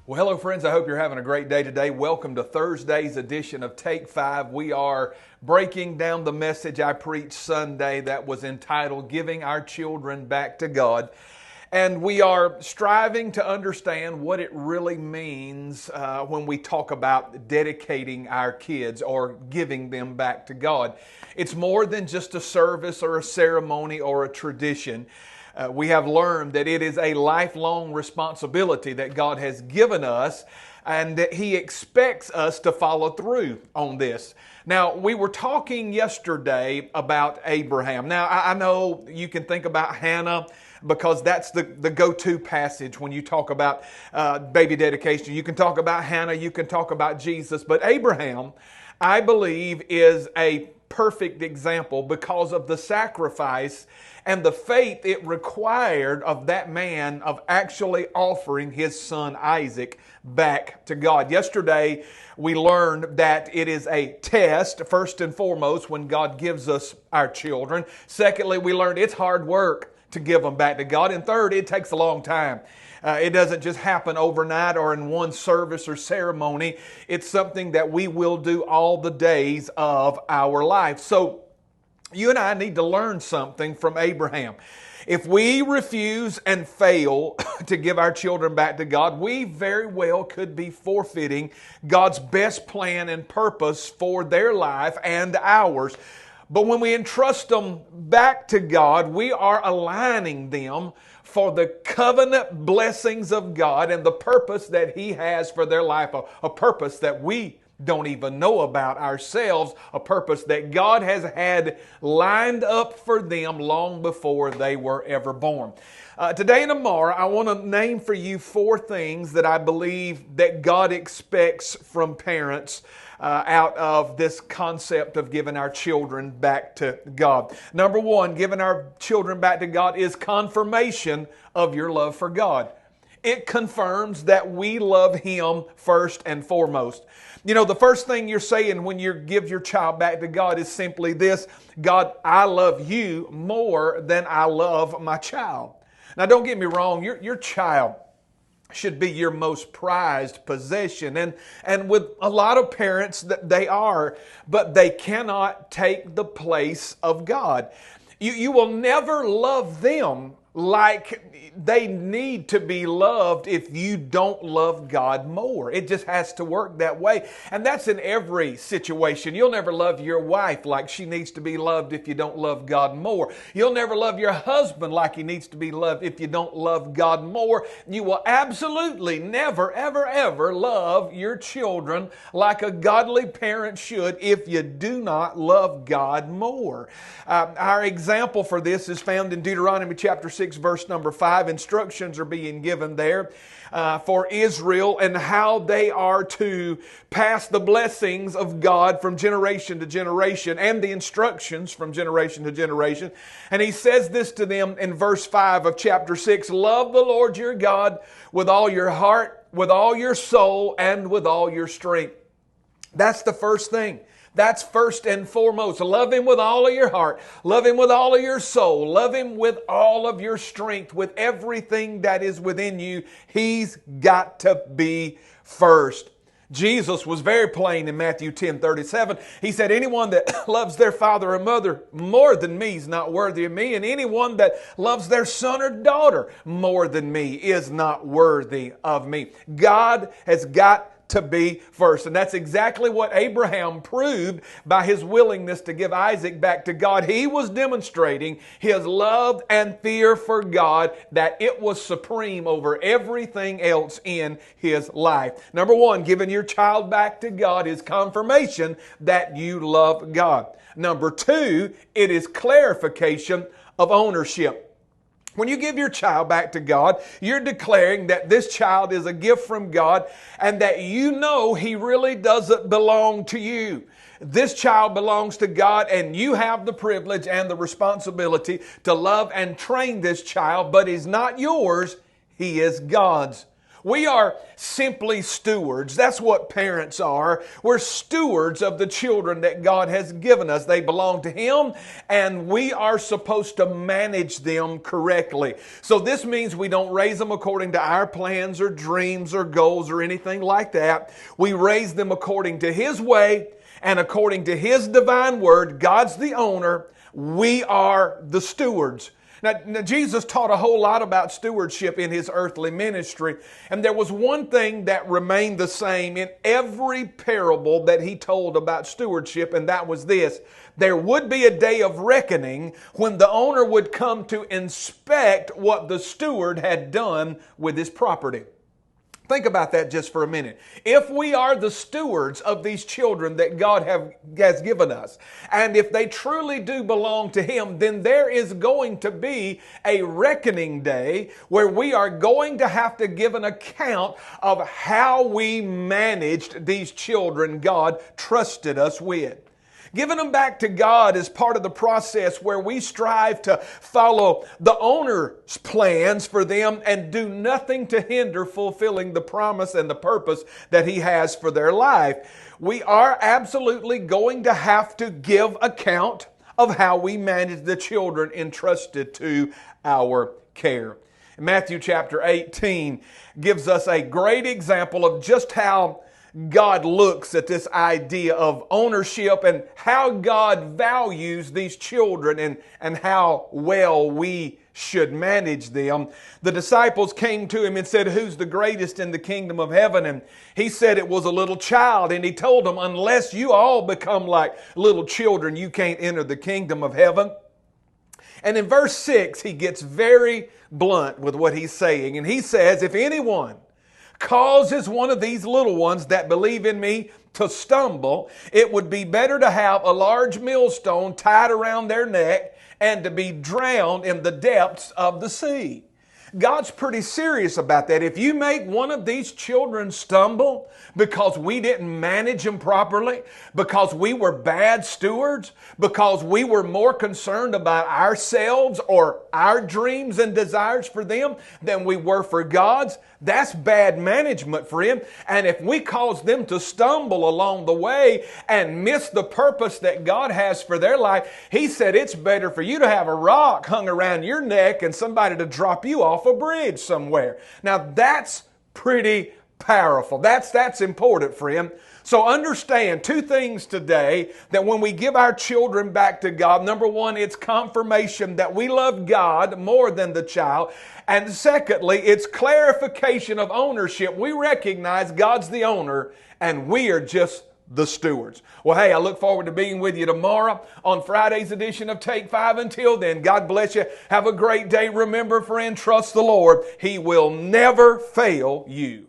Well, hello, friends. I hope you're having a great day today. Welcome to Thursday's edition of Take 5. We are breaking down the message I preached Sunday that was entitled Giving Our Children Back to God. And we are striving to understand what it really means when we talk about dedicating our kids or giving them back to God. It's more than just a service or a ceremony or a tradition. We have learned that it is a lifelong responsibility that God has given us, and that He expects us to follow through on this. Now, we were talking yesterday about Abraham. Now, I know you can think about Hannah because that's the go-to passage when you talk about baby dedication. You can talk about Hannah, you can talk about Jesus, but Abraham, I believe, is a perfect example because of the sacrifice and the faith it required of that man of actually offering his son Isaac back to God. Yesterday, we learned that it is a test, first and foremost, when God gives us our children. Secondly, we learned it's hard work to give them back to God. And third, it takes a long time. It doesn't just happen overnight or in one service or ceremony. It's something that we will do all the days of our life. So you and I need to learn something from Abraham. If we refuse and fail to give our children back to God, we very well could be forfeiting God's best plan and purpose for their life and ours. But when we entrust them back to God, we are aligning them for the covenant blessings of God and the purpose that He has for their life, a purpose that we don't even know about ourselves, a purpose that God has had lined up for them long before they were ever born. Today and tomorrow, I want to name for you 4 things that I believe that God expects from parents out of this concept of giving our children back to God. Number 1, giving our children back to God is confirmation of your love for God. It confirms that we love Him first and foremost. You know, the first thing you're saying when you give your child back to God is simply this: God, I love you more than I love my child. Now, don't get me wrong, your child should be your most prized possession. And with a lot of parents, they are, but they cannot take the place of God. You will never love them like they need to be loved if you don't love God more. It just has to work that way. And that's in every situation. You'll never love your wife like she needs to be loved if you don't love God more. You'll never love your husband like he needs to be loved if you don't love God more. You will absolutely never, ever, ever love your children like a godly parent should if you do not love God more. Our example for this is found in Deuteronomy chapter 6, verse number 5. Instructions are being given there for Israel and how they are to pass the blessings of God from generation to generation and the instructions from generation to generation. And He says this to them in verse 5 of chapter 6, love the Lord your God with all your heart, with all your soul, and with all your strength. That's the first thing. That's first and foremost. Love Him with all of your heart. Love Him with all of your soul. Love Him with all of your strength, with everything that is within you. He's got to be first. Jesus was very plain in Matthew 10:37. He said, anyone that loves their father or mother more than me is not worthy of me, and anyone that loves their son or daughter more than me is not worthy of me. God has got to be first. And that's exactly what Abraham proved by his willingness to give Isaac back to God. He was demonstrating his love and fear for God, that it was supreme over everything else in his life. Number 1, giving your child back to God is confirmation that you love God. Number 2, it is clarification of ownership. When you give your child back to God, you're declaring that this child is a gift from God and that you know he really doesn't belong to you. This child belongs to God, and you have the privilege and the responsibility to love and train this child, but he's not yours, he is God's. We are simply stewards. That's what parents are. We're stewards of the children that God has given us. They belong to Him, and we are supposed to manage them correctly. So this means we don't raise them according to our plans or dreams or goals or anything like that. We raise them according to His way and according to His divine word. God's the owner. We are the stewards. Now, Jesus taught a whole lot about stewardship in His earthly ministry, and there was one thing that remained the same in every parable that He told about stewardship, and that was this. There would be a day of reckoning when the owner would come to inspect what the steward had done with his property. Think about that just for a minute. If we are the stewards of these children that God has given us, and if they truly do belong to Him, then there is going to be a reckoning day where we are going to have to give an account of how we managed these children God trusted us with. Giving them back to God is part of the process where we strive to follow the owner's plans for them and do nothing to hinder fulfilling the promise and the purpose that He has for their life. We are absolutely going to have to give account of how we manage the children entrusted to our care. Matthew chapter 18 gives us a great example of just how God looks at this idea of ownership and how God values these children and how well we should manage them. The disciples came to Him and said, "Who's the greatest in the kingdom of heaven?" And He said it was a little child. And He told them, unless you all become like little children, you can't enter the kingdom of heaven. And in verse 6, He gets very blunt with what He's saying. And He says, if anyone causes one of these little ones that believe in Me to stumble, it would be better to have a large millstone tied around their neck and to be drowned in the depths of the sea. God's pretty serious about that. If you make one of these children stumble because we didn't manage them properly, because we were bad stewards, because we were more concerned about ourselves or our dreams and desires for them than we were for God's, that's bad management for Him. And if we cause them to stumble along the way and miss the purpose that God has for their life, He said it's better for you to have a rock hung around your neck and somebody to drop you off a bridge somewhere. Now that's pretty powerful. That's important, friend. So understand two things today, that when we give our children back to God, number one, it's confirmation that we love God more than the child. And secondly, it's clarification of ownership. We recognize God's the owner and we are just the stewards. Well, hey, I look forward to being with you tomorrow on Friday's edition of Take 5. Until then, God bless you. Have a great day. Remember, friend, trust the Lord. He will never fail you.